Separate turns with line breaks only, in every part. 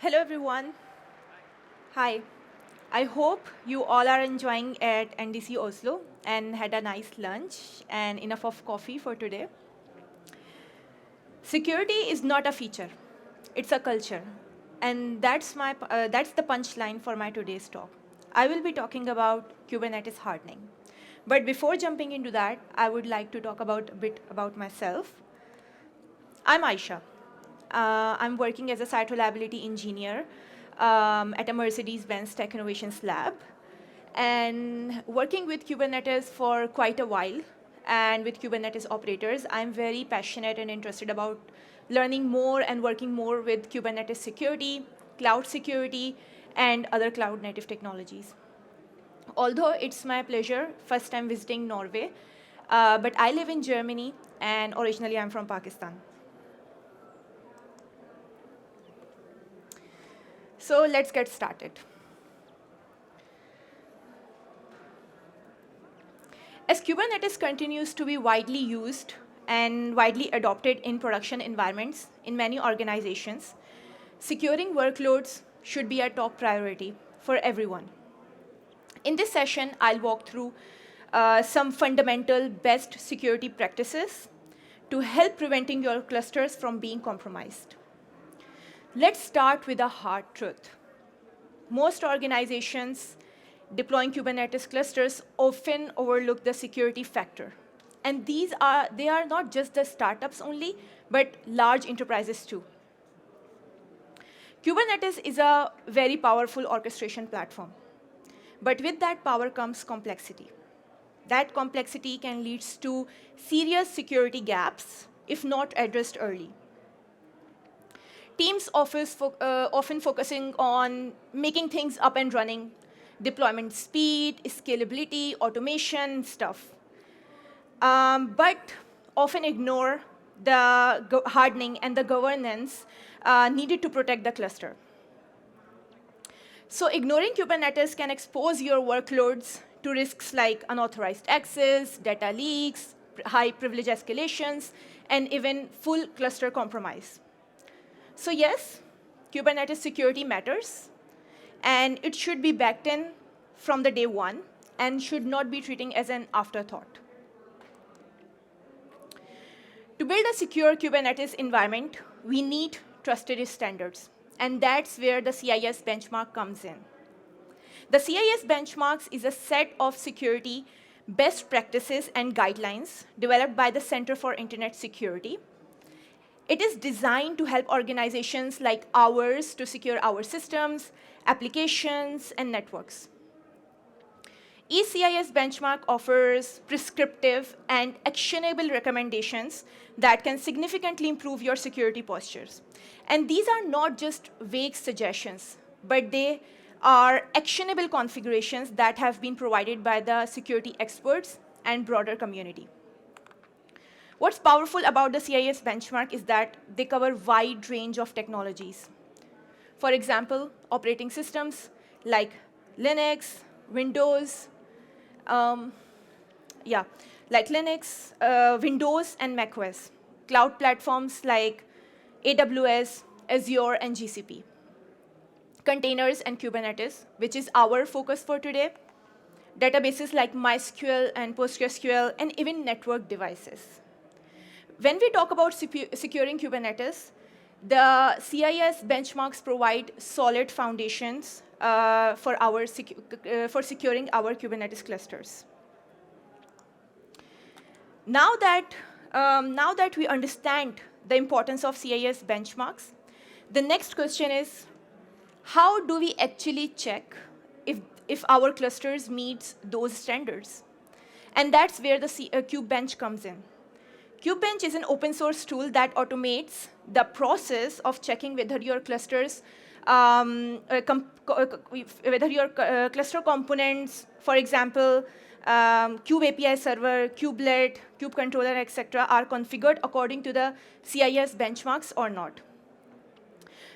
Hello, everyone. Hi. I hope you all are enjoying at NDC Oslo and had a nice lunch and enough of coffee for today. Security is not a feature; it's a culture, and that's the punchline for my today's talk. I will be talking about Kubernetes hardening. But before jumping into that, I would like to talk about a bit about myself. I'm Ayesha. I'm working as a site reliability engineer at a Mercedes-Benz Tech Innovations Lab, and working with Kubernetes for quite a while. And with Kubernetes operators, I'm very passionate and interested about learning more and working more with Kubernetes security, cloud security, and other cloud native technologies. Although it's my pleasure, first time visiting Norway, but I live in Germany, and originally I'm from Pakistan. So let's get started. As Kubernetes continues to be widely used and widely adopted in production environments in many organizations, securing workloads should be a top priority for everyone. In this session, I'll walk through some fundamental best security practices to help preventing your clusters from being compromised. Let's start with a hard truth. Most organizations deploying Kubernetes clusters often overlook the security factor. And they are not just the startups only, but large enterprises too. Kubernetes is a very powerful orchestration platform. But with that power comes complexity. That complexity can lead to serious security gaps if not addressed early. Teams often focusing on making things up and running, deployment speed, scalability, automation stuff, but often ignore the hardening and the governance needed to protect the cluster. So ignoring Kubernetes can expose your workloads to risks like unauthorized access, data leaks, high privilege escalations, and even full cluster compromise. So yes, Kubernetes security matters, and it should be backed in from the day one and should not be treated as an afterthought. To build a secure Kubernetes environment, we need trusted standards, and that's where the CIS benchmark comes in. The CIS benchmarks is a set of security best practices and guidelines developed by the Center for Internet Security. It is designed to help organizations like ours to secure our systems, applications, and networks. ECIS benchmark offers prescriptive and actionable recommendations that can significantly improve your security postures. And these are not just vague suggestions, but they are actionable configurations that have been provided by the security experts and broader community. What's powerful about the CIS benchmark is that they cover a wide range of technologies. For example, operating systems like Linux, Windows, Windows and macOS, cloud platforms like AWS, Azure, and GCP, containers and Kubernetes, which is our focus for today, databases like MySQL and PostgreSQL, and even network devices. When we talk about securing Kubernetes, the CIS benchmarks provide solid foundations for securing our Kubernetes clusters. Now that we understand the importance of CIS benchmarks, the next question is, how do we actually check if our clusters meet those standards? And that's where the KubeBench comes in. KubeBench is an open source tool that automates the process of checking whether your clusters, cluster components, for example, Kube API server, kubelet, kube controller, etc., are configured according to the CIS benchmarks or not.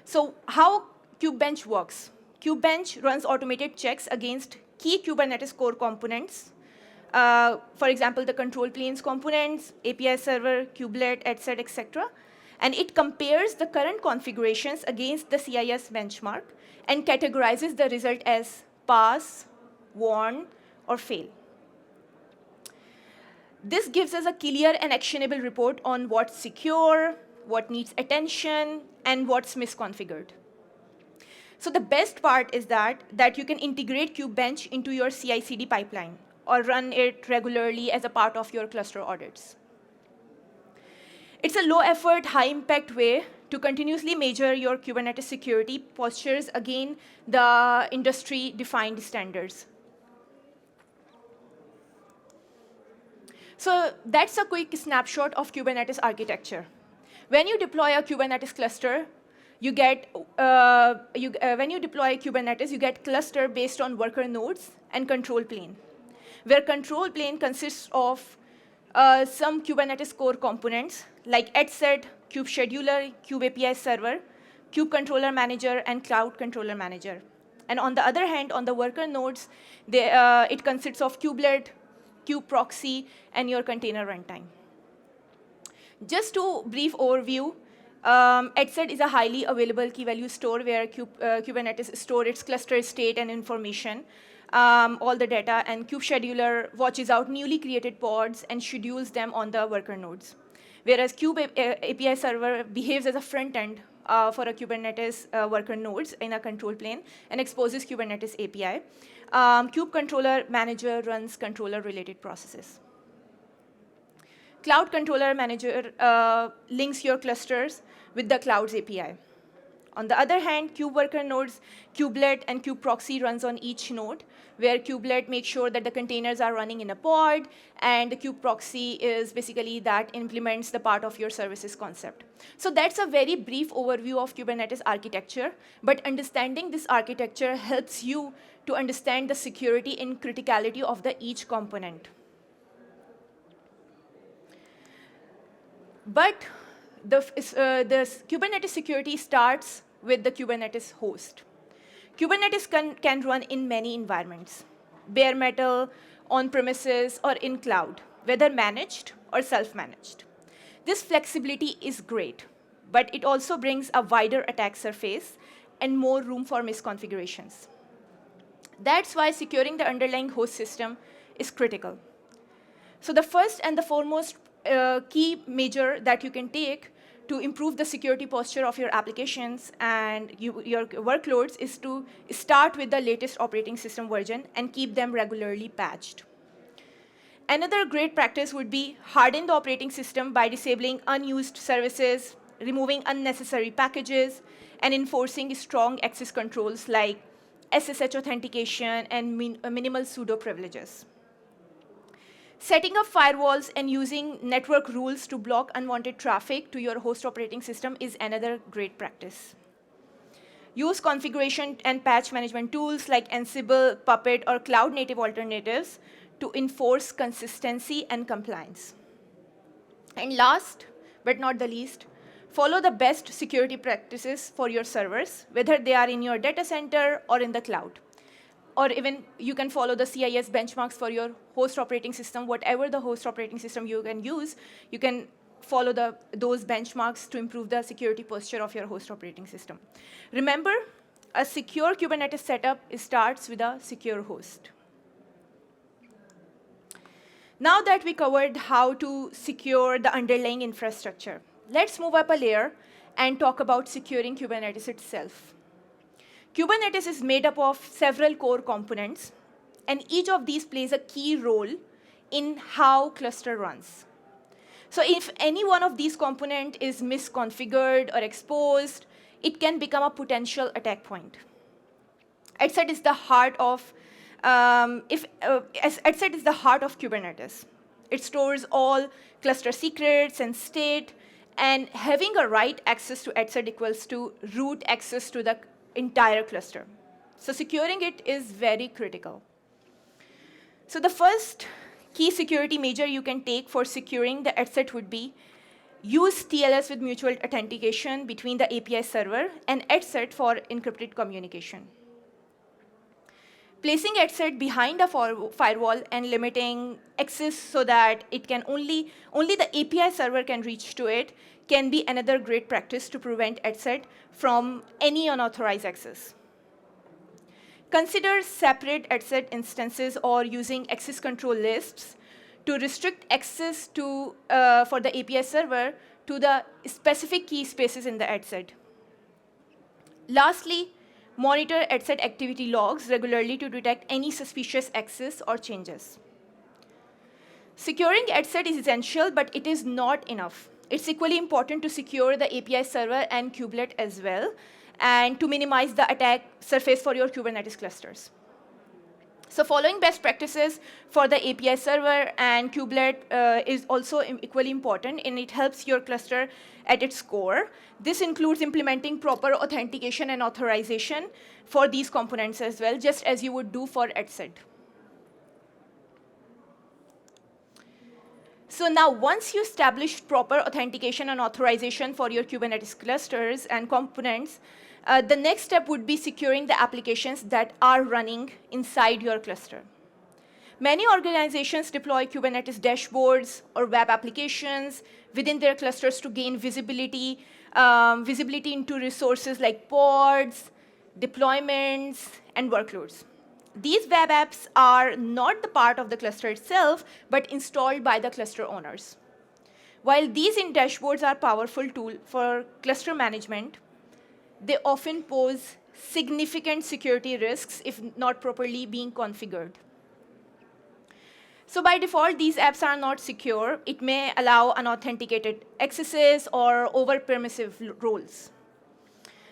So how KubeBench works? KubeBench runs automated checks against key Kubernetes core components. For example, the control planes components, API server, kubelet, etc., etc. And it compares the current configurations against the CIS benchmark and categorizes the result as pass, warn, or fail. This gives us a clear and actionable report on what's secure, what needs attention, and what's misconfigured. So the best part is that you can integrate Kubebench into your CI/CD pipeline or run it regularly as a part of your cluster audits. It's a low-effort, high-impact way to continuously measure your Kubernetes security postures against the industry-defined standards. So that's a quick snapshot of Kubernetes architecture. When you deploy a Kubernetes cluster, you get, when you deploy Kubernetes, you get cluster based on worker nodes and control plane, where control plane consists of some Kubernetes core components like etcd, kube scheduler, kube API server, kube controller manager, and cloud controller manager. And on the other hand, on the worker nodes, it consists of kubelet, kube proxy, and your container runtime. Just to brief overview, etcd is a highly available key value store where Kubernetes stores its cluster state and information, all the data, and kube scheduler watches out newly created pods and schedules them on the worker nodes. Whereas kube API server behaves as a front end for a Kubernetes worker nodes in a control plane and exposes Kubernetes API. Kube controller manager runs controller-related processes. Cloud controller manager links your clusters with the cloud's API. On the other hand, kube worker nodes, kubelet, and kube proxy runs on each node, where kubelet makes sure that the containers are running in a pod, and the kube proxy is basically that implements the part of your services concept. So that's a very brief overview of Kubernetes architecture, but understanding this architecture helps you to understand the security and criticality of each component. But the Kubernetes security starts with the Kubernetes host. Kubernetes can run in many environments, bare metal, on-premises, or in cloud, whether managed or self-managed. This flexibility is great, but it also brings a wider attack surface and more room for misconfigurations. That's why securing the underlying host system is critical. So the first and the foremost key measure that you can take to improve the security posture of your applications and your workloads is to start with the latest operating system version and keep them regularly patched. Another great practice would be harden the operating system by disabling unused services, removing unnecessary packages, and enforcing strong access controls like SSH authentication and minimal sudo privileges. Setting up firewalls and using network rules to block unwanted traffic to your host operating system is another great practice. Use configuration and patch management tools like Ansible, Puppet, or cloud-native alternatives to enforce consistency and compliance. And last, but not the least, follow the best security practices for your servers, whether they are in your data center or in the cloud. Or even you can follow the CIS benchmarks for your host operating system. Whatever the host operating system you can use, you can follow those benchmarks to improve the security posture of your host operating system. Remember, a secure Kubernetes setup starts with a secure host. Now that we covered how to secure the underlying infrastructure, let's move up a layer and talk about securing Kubernetes itself. Kubernetes is made up of several core components, and each of these plays a key role in how cluster runs. So if any one of these components is misconfigured or exposed, it can become a potential attack point. etcd is the heart of etcd is the heart of Kubernetes. It stores all cluster secrets and state, and having a right access to etcd equals to root access to the entire cluster. So securing it is very critical. So the first key security measure you can take for securing the etcd would be use TLS with mutual authentication between the API server and etcd for encrypted communication. Placing headset behind a firewall and limiting access so that it can only the API server can reach to it can be another great practice to prevent headset from any unauthorized access. Consider separate headset instances or using access control lists to restrict access to, for the API server to the specific key spaces in the headset. Lastly, monitor headset activity logs regularly to detect any suspicious access or changes. Securing headset is essential, but it is not enough. It's equally important to secure the API server and kubelet as well, and to minimize the attack surface for your Kubernetes clusters. So following best practices for the API server and kubelet is also equally important, and it helps your cluster at its core. This includes implementing proper authentication and authorization for these components as well, just as you would do for headset. So now, once you establish proper authentication and authorization for your Kubernetes clusters and components, the next step would be securing the applications that are running inside your cluster. Many organizations deploy Kubernetes dashboards or web applications within their clusters to gain visibility into resources like pods, deployments, and workloads. These web apps are not the part of the cluster itself, but installed by the cluster owners. While these dashboards are a powerful tool for cluster management, they often pose significant security risks if not properly being configured. So by default, these apps are not secure. It may allow unauthenticated accesses or over-permissive roles.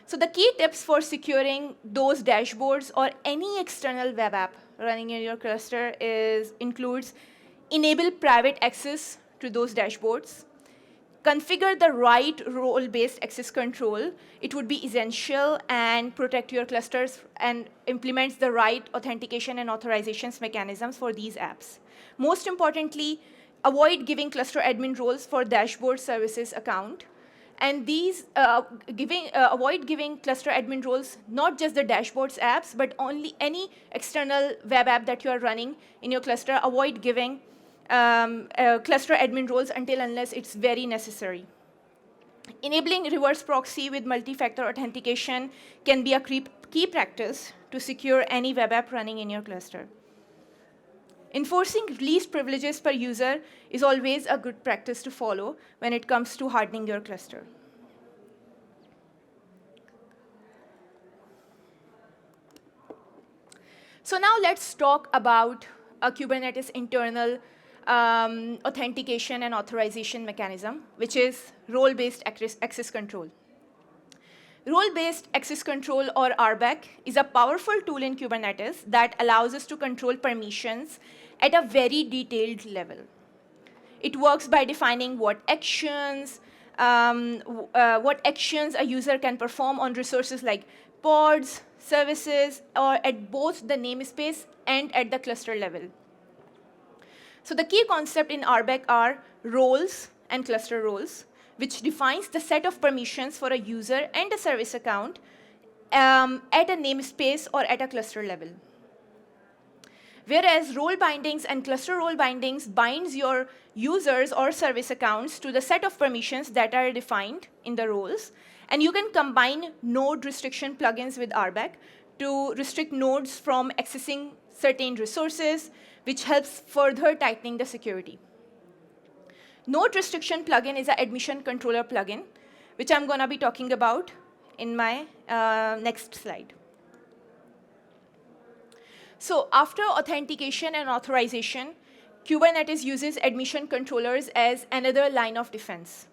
So the key tips for securing those dashboards or any external web app running in your cluster includes enable private access to those dashboards, configure the right role-based access control. It would be essential, and protect your clusters and implements the right authentication and authorizations mechanisms for these apps. Most importantly, avoid giving cluster admin roles for dashboard services account. And these avoid giving cluster admin roles, not just the dashboards apps, but only any external web app that you are running in your cluster. Avoid giving cluster admin roles unless it's very necessary. Enabling reverse proxy with multi-factor authentication can be a key practice to secure any web app running in your cluster. Enforcing least privileges per user is always a good practice to follow when it comes to hardening your cluster. So now let's talk about a Kubernetes internal authentication and authorization mechanism, which is role-based access control. Role-based access control, or RBAC, is a powerful tool in Kubernetes that allows us to control permissions at a very detailed level. It works by defining what actions a user can perform on resources like pods, services, or at both the namespace and at the cluster level. So the key concept in RBAC are roles and cluster roles, which defines the set of permissions for a user and a service account at a namespace or at a cluster level. Whereas role bindings and cluster role bindings binds your users or service accounts to the set of permissions that are defined in the roles, and you can combine node restriction plugins with RBAC to restrict nodes from accessing certain resources, which helps further tightening the security. Node restriction plugin is an admission controller plugin, which I'm going to be talking about in my next slide. So after authentication and authorization, Kubernetes uses admission controllers as another line of defense.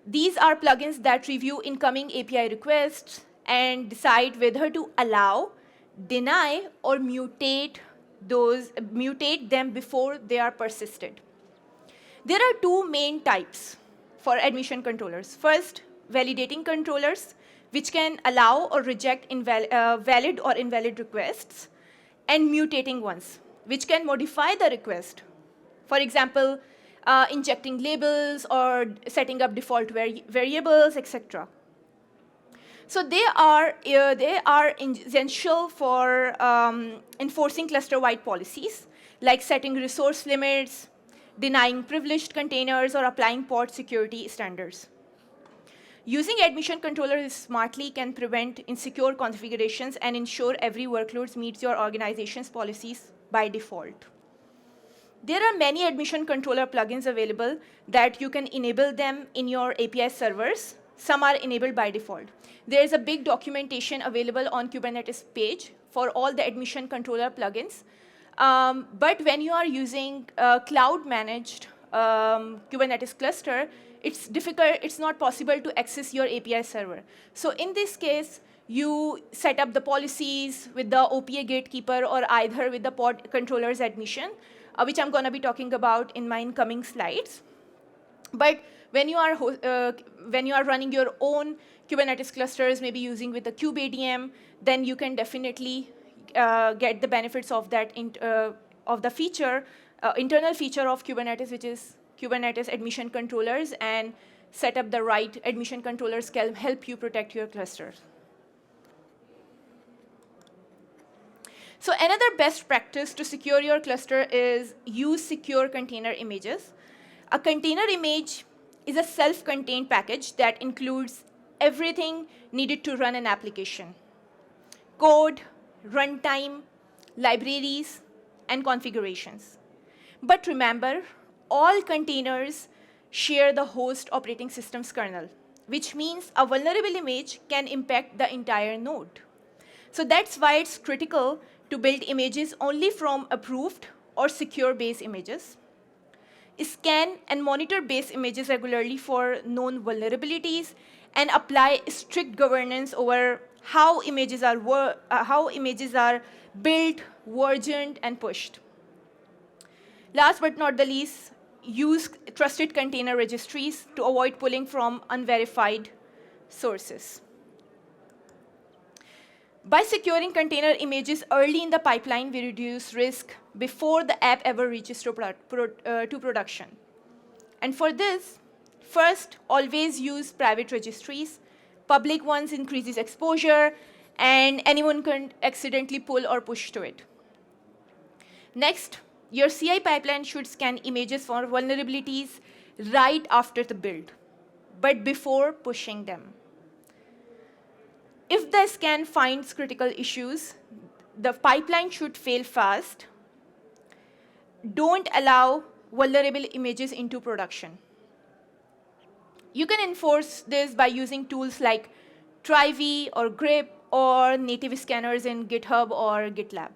These are plugins that review incoming API requests and decide whether to allow, deny, or mutate them before they are persisted. There are two main types for admission controllers. First, validating controllers, which can allow or reject valid or invalid requests, and mutating ones, which can modify the request. For example, injecting labels or setting up default variables, etc. So they are essential for enforcing cluster-wide policies, like setting resource limits, denying privileged containers, or applying pod security standards. Using admission controllers smartly can prevent insecure configurations and ensure every workload meets your organization's policies by default. There are many admission controller plugins available that you can enable them in your API servers. Some are enabled by default. There is a big documentation available on Kubernetes page for all the admission controller plugins. But when you are using cloud-managed Kubernetes cluster, it's difficult, it's not possible to access your API server. So in this case, you set up the policies with the OPA gatekeeper or either with the pod controller's admission, which I'm going to be talking about in my incoming slides. But when you are running your own Kubernetes clusters, maybe using with the kubeadm, then you can definitely get the benefits of that of the feature, internal feature of Kubernetes, which is Kubernetes admission controllers, and set up the right admission controllers can help you protect your clusters. So another best practice to secure your cluster is use secure container images. A container image is a self-contained package that includes everything needed to run an application: code, runtime, libraries, and configurations. But remember, all containers share the host operating system's kernel, which means a vulnerable image can impact the entire node. So that's why it's critical to build images only from approved or secure base images. Scan and monitor base images regularly for known vulnerabilities, and apply strict governance over how images are built, versioned, and pushed. Last but not the least, use trusted container registries to avoid pulling from unverified sources. By securing container images early in the pipeline, we reduce risk before the app ever reaches to production. And for this, first, always use private registries. Public ones increases exposure, and anyone can accidentally pull or push to it. Next, your CI pipeline should scan images for vulnerabilities right after the build, but before pushing them. If the scan finds critical issues, the pipeline should fail fast. Don't allow vulnerable images into production. You can enforce this by using tools like Try-V or grep or native scanners in GitHub or GitLab.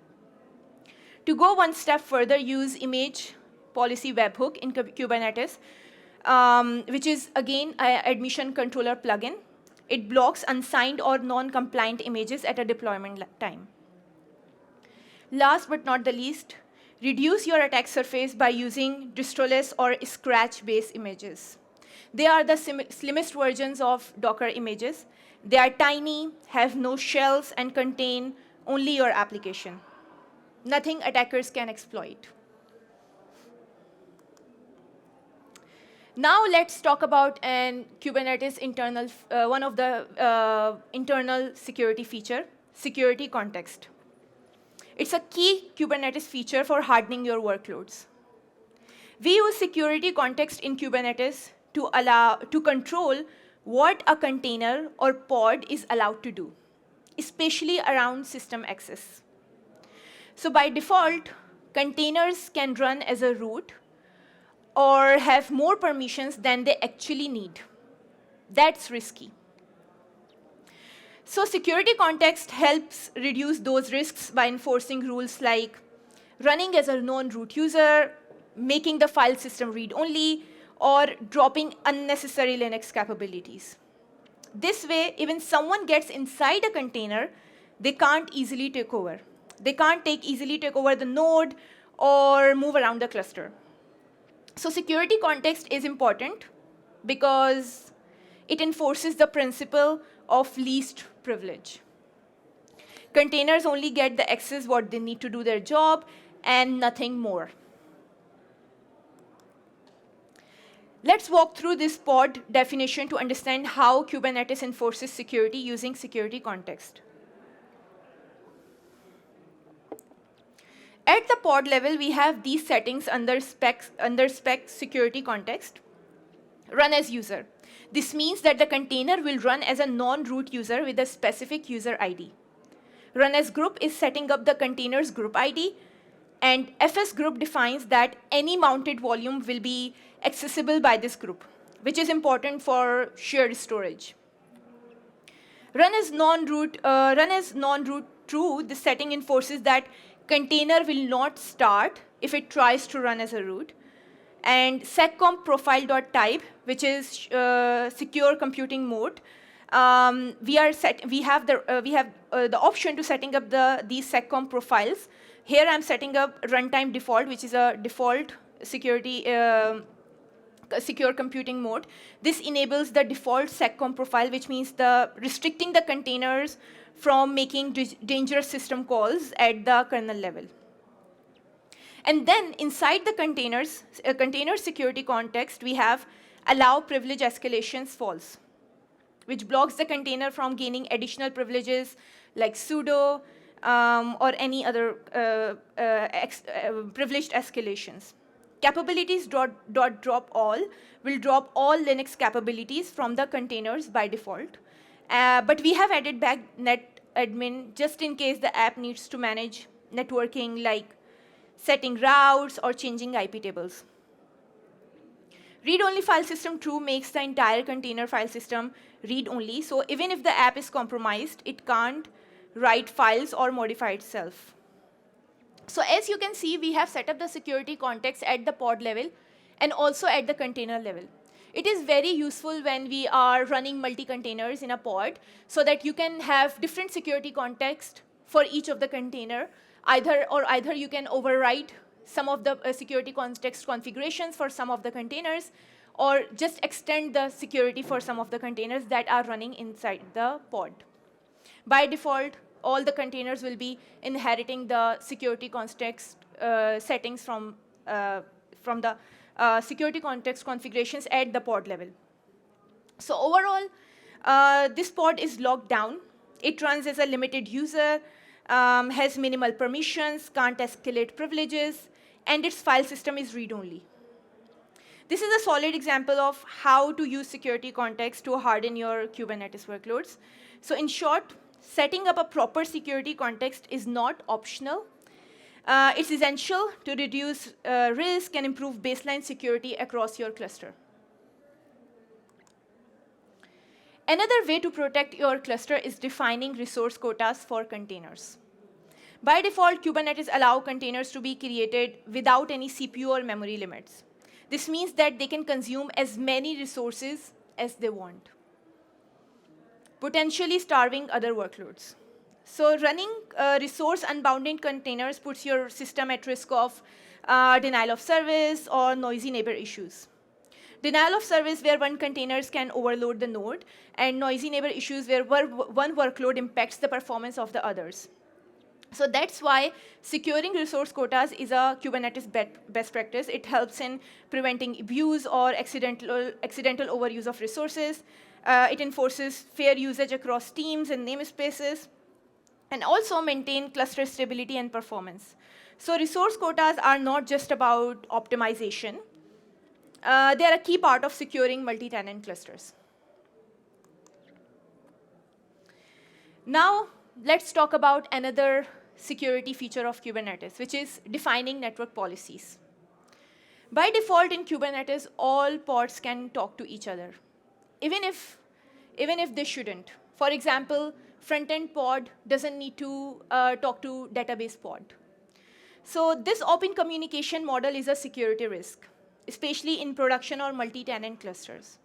To go one step further, use image policy webhook in Kubernetes, which is, again, an admission controller plugin. It blocks unsigned or non-compliant images at a deployment time. Last but not the least, reduce your attack surface by using distroless or scratch-based images. They are the slimmest versions of Docker images. They are tiny, have no shells, and contain only your application. Nothing attackers can exploit. Now let's talk about an Kubernetes internal, one of the internal security feature, security context. It's a key Kubernetes feature for hardening your workloads. We use security context in Kubernetes to control what a container or pod is allowed to do, especially around system access. So by default, containers can run as a root or have more permissions than they actually need. That's risky. So security context helps reduce those risks by enforcing rules like running as a non-root user, making the file system read-only, or dropping unnecessary Linux capabilities. This way, even someone gets inside a container, they can't easily take over. They can't easily take over the node or move around the cluster. So security context is important because it enforces the principle of least privilege. Containers only get the access what they need to do their job and nothing more. Let's walk through this pod definition to understand how Kubernetes enforces security using security context. At the pod level, we have these settings under spec security context. Run as user. This means that the container will run as a non-root user with a specific user ID. Run as group is setting up the container's group ID, and FS group defines that any mounted volume will be accessible by this group, which is important for shared storage. Run as non-root true. This setting enforces that container will not start if it tries to run as a root. And seccomp profile.type, which is secure computing mode, we have the option to setting up these seccomp profiles. Here I'm setting up runtime default, which is a default security secure computing mode. This enables the default seccomp profile, which means restricting the containers from making dangerous system calls at the kernel level. And then inside the container security context, we have allow privilege escalations false, which blocks the container from gaining additional privileges like sudo or any other privileged escalations. Capabilities drop all will drop all Linux capabilities from the containers by default. But we have added back net admin just in case the app needs to manage networking, like setting routes or changing IP tables. Read-only file system true makes the entire container file system read-only. So even if the app is compromised, it can't write files or modify itself. So as you can see, we have set up the security context at the pod level and also at the container level. It is very useful when we are running multi-containers in a pod so that you can have different security context for each of the container. Either you can overwrite some of the security context configurations for some of the containers, or just extend the security for some of the containers that are running inside the pod. By default, all the containers will be inheriting the security context settings from the security context configurations at the pod level. So overall, this pod is locked down. It runs as a limited user, has minimal permissions, can't escalate privileges, and its file system is read-only. This is a solid example of how to use security context to harden your Kubernetes workloads. So in short, setting up a proper security context is not optional. It's essential to reduce risk and improve baseline security across your cluster. Another way to protect your cluster is defining resource quotas for containers. By default, Kubernetes allows containers to be created without any CPU or memory limits. This means that they can consume as many resources as they want, potentially starving other workloads. So running resource unbounded containers puts your system at risk of denial of service or noisy neighbor issues. Denial of service where one containers can overload the node, and noisy neighbor issues where one workload impacts the performance of the others. So that's why securing resource quotas is a Kubernetes best practice. It helps in preventing abuse or accidental overuse of resources. It enforces fair usage across teams and namespaces, and also maintain cluster stability and performance. So resource quotas are not just about optimization. They are a key part of securing multi-tenant clusters. Now, let's talk about another security feature of Kubernetes, which is defining network policies. By default in Kubernetes, all pods can talk to each other, even if they shouldn't. For example, front-end pod doesn't need to talk to database pod. So this open communication model is a security risk, especially in production or multi-tenant clusters.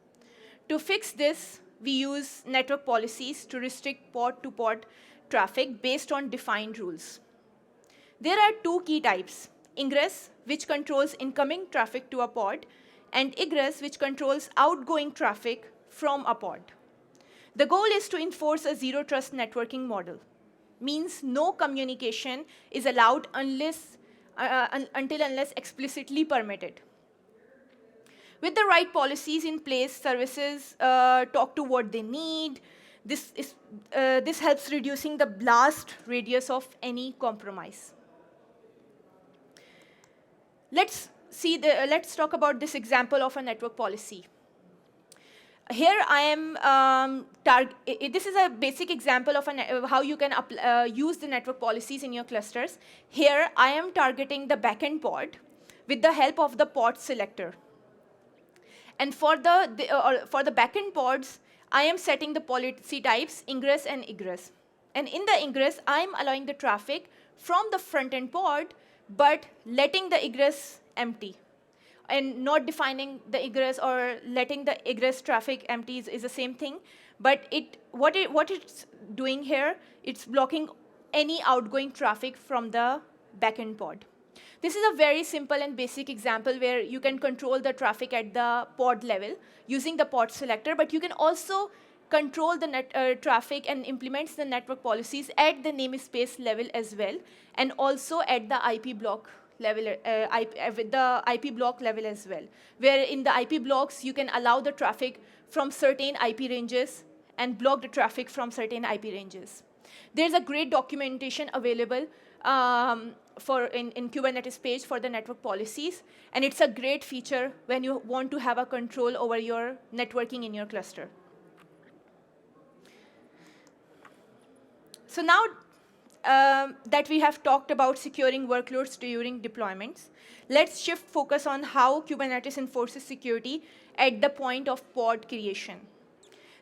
To fix this, we use network policies to restrict pod-to-pod traffic based on defined rules. There are two key types: ingress, which controls incoming traffic to a pod, and egress, which controls outgoing traffic from a pod. The goal is to enforce a zero-trust networking model. Means no communication is allowed until explicitly permitted. With the right policies in place, services talk to what they need. This helps reducing the blast radius of any compromise. Let's talk about this example of a network policy. Here I am, this is a basic example of how you can use the network policies in your clusters. Here I am targeting the backend pod with the help of the pod selector. And for the backend pods, I am setting the policy types, ingress and egress. And in the ingress, I'm allowing the traffic from the front-end pod, but letting the egress empty. And not defining the egress or letting the egress traffic empty is the same thing. But what it's doing here, it's blocking any outgoing traffic from the backend pod. This is a very simple and basic example where you can control the traffic at the pod level using the pod selector, but you can also control the traffic and implements the network policies at the namespace level as well, and also at the IP block level, with the IP block level as well, where in the IP blocks you can allow the traffic from certain IP ranges and block the traffic from certain IP ranges. There's a great documentation available in Kubernetes page for the network policies, and it's a great feature when you want to have a control over your networking in your cluster. So now that we have talked about securing workloads during deployments, let's shift focus on how Kubernetes enforces security at the point of pod creation.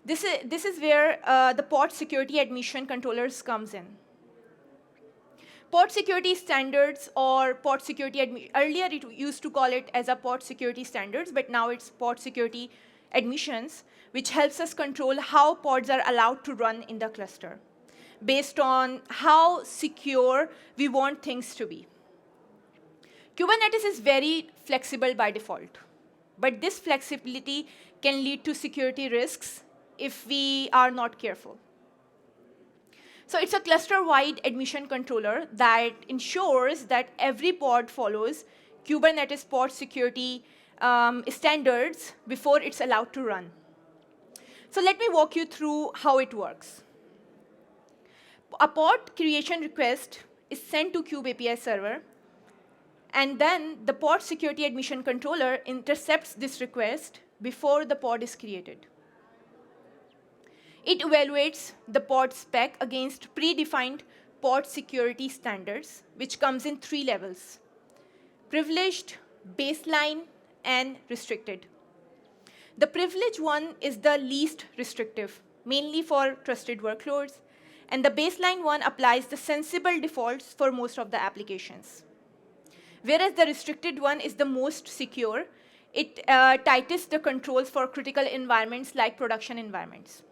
This is where the pod security admission controllers comes in. Pod security standards or pod security earlier it used to call it as a pod security standards, but now it's pod security admissions, which helps us control how pods are allowed to run in the cluster based on how secure we want things to be. Kubernetes is very flexible by default, but this flexibility can lead to security risks if we are not careful. So it's a cluster-wide admission controller that ensures that every pod follows Kubernetes pod security standards before it's allowed to run. So let me walk you through how it works. A pod creation request is sent to Kube API server, and then the pod security admission controller intercepts this request before the pod is created. It evaluates the pod spec against predefined pod security standards, which comes in 3 levels: privileged, baseline, and restricted. The privileged one is the least restrictive, mainly for trusted workloads, and the baseline one applies the sensible defaults for most of the applications. Whereas the restricted one is the most secure. It tightens the controls for critical environments like production environments.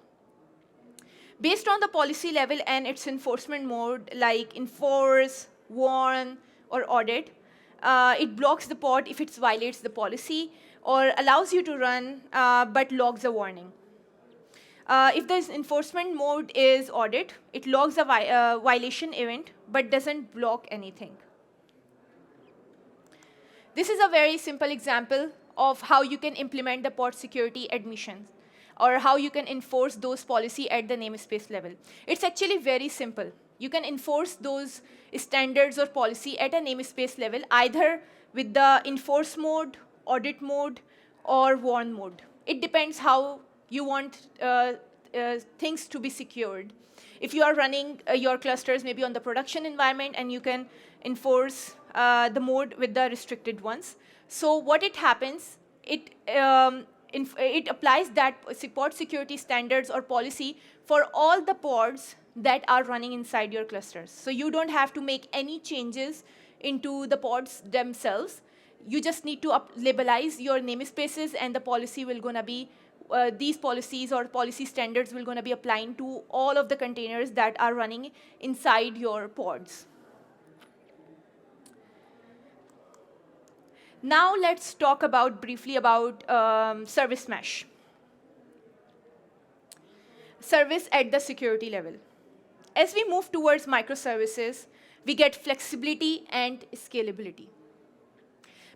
Based on the policy level and its enforcement mode, like enforce, warn, or audit, it blocks the pod if it violates the policy, or allows you to run but logs a warning. If the enforcement mode is audit, it logs a violation event but doesn't block anything. This is a very simple example of how you can implement the pod security admissions, or how you can enforce those policy at the namespace level. It's actually very simple. You can enforce those standards or policy at a namespace level, either with the enforce mode, audit mode, or warn mode. It depends how you want things to be secured. If you are running your clusters maybe on the production environment, and you can enforce the mode with the restricted ones. So what it happens, it applies that pod security standards or policy for all the pods that are running inside your clusters. So you don't have to make any changes into the pods themselves. You just need to labelize your namespaces, and the policy will gonna be these policies or policy standards will gonna be applying to all of the containers that are running inside your pods. Now let's talk briefly about service mesh. Service at the security level. As we move towards microservices, we get flexibility and scalability.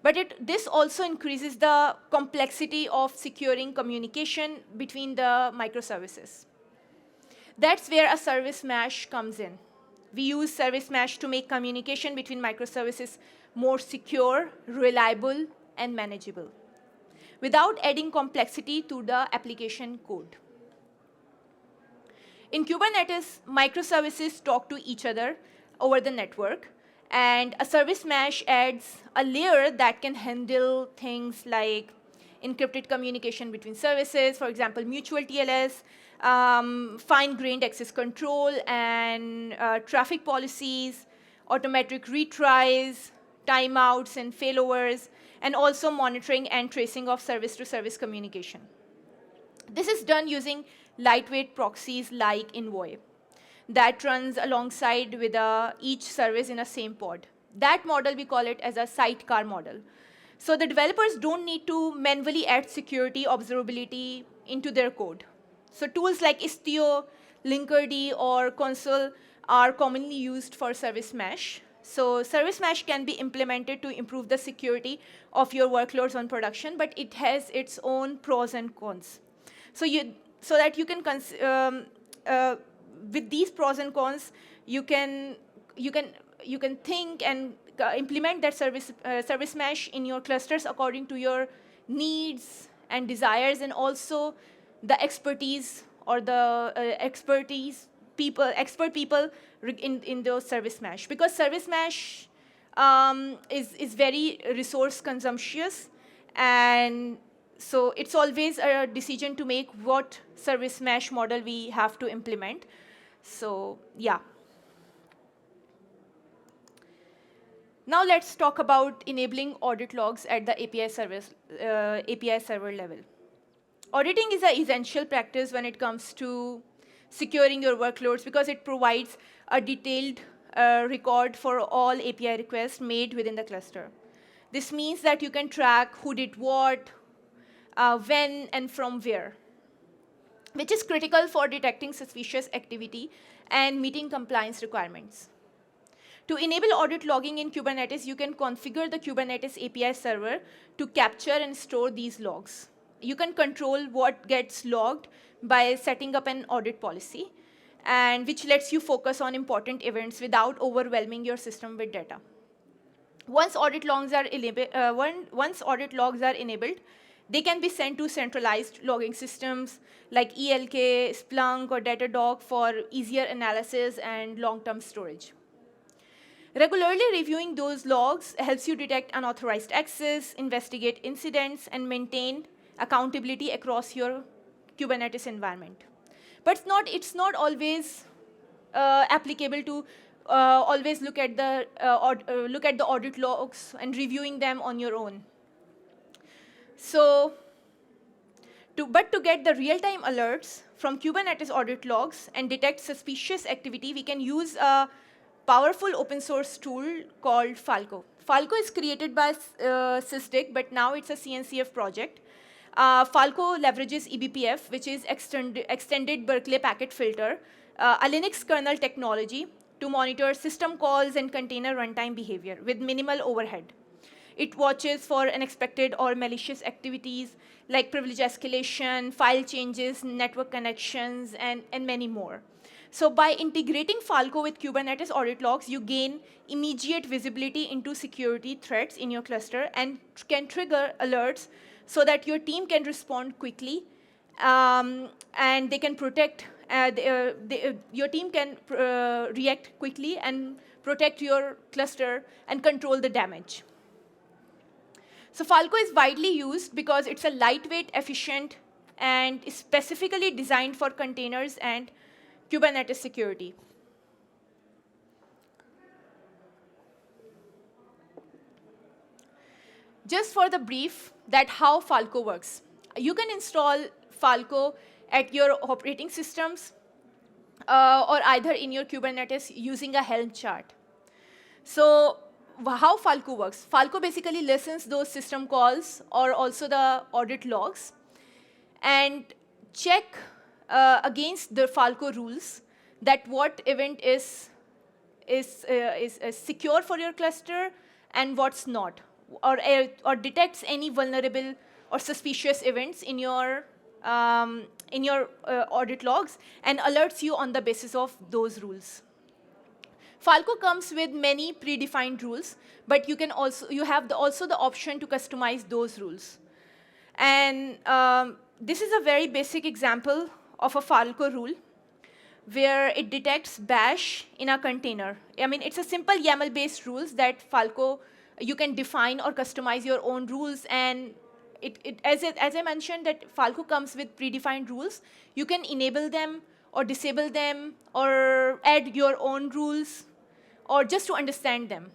But this also increases the complexity of securing communication between the microservices. That's where a service mesh comes in. We use service mesh to make communication between microservices more secure, reliable, and manageable, without adding complexity to the application code. In Kubernetes, microservices talk to each other over the network, and a service mesh adds a layer that can handle things like encrypted communication between services, for example, mutual TLS, fine-grained access control, and traffic policies, automatic retries, timeouts and failovers, and also monitoring and tracing of service-to-service communication. This is done using lightweight proxies like Envoy that runs alongside with each service in a same pod. That model, we call it as a sidecar model. So the developers don't need to manually add security observability into their code. So tools like Istio, Linkerd, or Consul are commonly used for service mesh. So service mesh can be implemented to improve the security of your workloads on production, but it has its own pros and cons. So that you can with these pros and cons, you can think and implement that service mesh in your clusters according to your needs and desires, and also the expertise or the expert people in those service mesh. Because service mesh is very resource consumptious, and so it's always a decision to make what service mesh model we have to implement. So yeah. Now let's talk about enabling audit logs at the API server level. Auditing is an essential practice when it comes to securing your workloads, because it provides a detailed record for all API requests made within the cluster. This means that you can track who did what, when, and from where, which is critical for detecting suspicious activity and meeting compliance requirements. To enable audit logging in Kubernetes, you can configure the Kubernetes API server to capture and store these logs. You can control what gets logged by setting up an audit policy, and which lets you focus on important events without overwhelming your system with data. Once audit logs are enabled, they can be sent to centralized logging systems like ELK, Splunk, or Datadog for easier analysis and long-term storage. Regularly reviewing those logs helps you detect unauthorized access, investigate incidents, and maintain accountability across your Kubernetes environment. But it's not always applicable to always look at the audit logs and reviewing them on your own. So, to get the real-time alerts from Kubernetes audit logs and detect suspicious activity, we can use a powerful open source tool called Falco. Falco is created by Sysdig, but now it's a CNCF project. Falco leverages eBPF, which is extended Berkeley packet filter, a Linux kernel technology to monitor system calls and container runtime behavior with minimal overhead. It watches for unexpected or malicious activities like privilege escalation, file changes, network connections, and many more. So by integrating Falco with Kubernetes audit logs, you gain immediate visibility into security threats in your cluster and can trigger alerts so that your team can respond quickly, and they can protect. Your team can react quickly and protect your cluster and control the damage. So Falco is widely used because it's a lightweight, efficient, and is specifically designed for containers and Kubernetes security. Just for the brief that how Falco works. You can install Falco at your operating systems or either in your Kubernetes using a Helm chart. So how Falco works? Falco basically listens those system calls or also the audit logs and check against the Falco rules that what event is secure for your cluster and what's not. or detects any vulnerable or suspicious events in your audit logs and alerts you on the basis of those rules. Falco comes with many predefined rules, but you have also the option to customize those rules. And this is a very basic example of a Falco rule where it detects bash in a container. I mean, it's a simple YAML-based rules that Falco, you can define or customize your own rules. And as I mentioned, that Falco comes with predefined rules. You can enable them or disable them or add your own rules or just to understand them.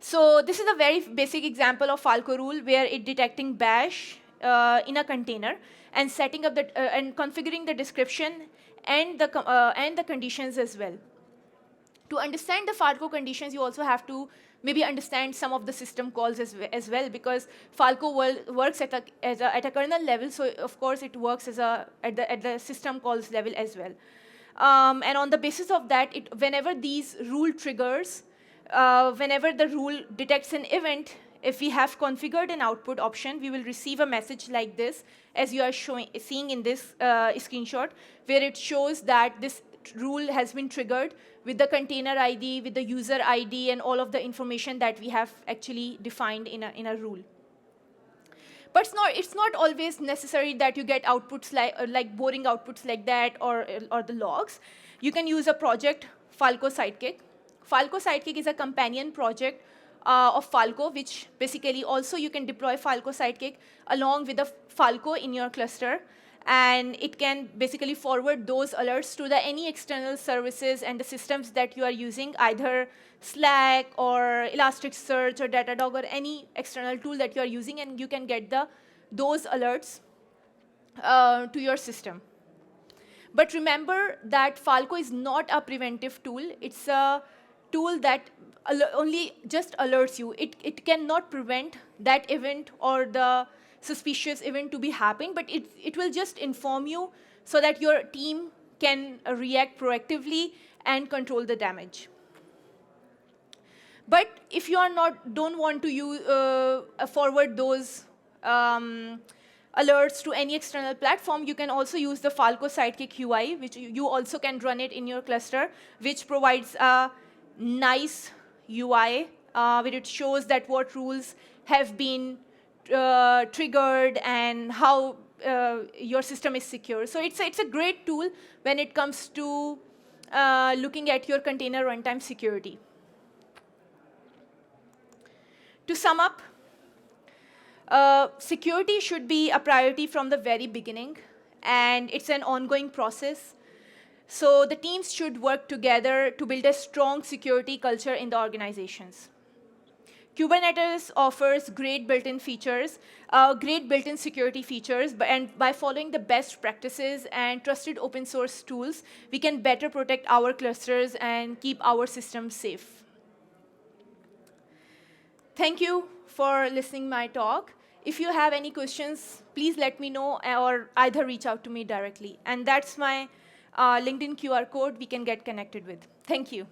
So this is a very basic example of Falco rule where it detecting bash in a container and setting up and configuring the description and the conditions as well. To understand the Falco conditions, you also have to maybe understand some of the system calls as well, because Falco works at a kernel level, so of course it works at the system calls level as well. And on the basis of that, whenever these rule triggers, whenever the rule detects an event, if we have configured an output option, we will receive a message like this, as you are seeing in this screenshot, where it shows that this rule has been triggered with the container ID, with the user ID, and all of the information that we have actually defined in a rule. But it's not always necessary that you get outputs like boring outputs like that or the logs. You can use a project, Falco Sidekick. Falco Sidekick is a companion project of Falco, which basically also you can deploy Falco Sidekick along with a Falco in your cluster. And it can basically forward those alerts to any external services and the systems that you are using, either Slack or Elasticsearch or Datadog or any external tool that you are using, and you can get those alerts to your system. But remember that Falco is not a preventive tool. It's a tool that only just alerts you. It cannot prevent that event or the suspicious event to be happening, but it will just inform you so that your team can react proactively and control the damage. But if you don't want to forward those alerts to any external platform, you can also use the Falco Sidekick UI, which you also can run it in your cluster, which provides a nice UI where it shows that what rules have been triggered and how your system is secure. So it's a great tool when it comes to looking at your container runtime security. To sum up, security should be a priority from the very beginning, and it's an ongoing process. So the teams should work together to build a strong security culture in the organizations. Kubernetes offers great built-in features, great built-in security features, and by following the best practices and trusted open source tools, we can better protect our clusters and keep our systems safe. Thank you for listening my talk. If you have any questions, please let me know or either reach out to me directly. And that's my LinkedIn QR code we can get connected with. Thank you.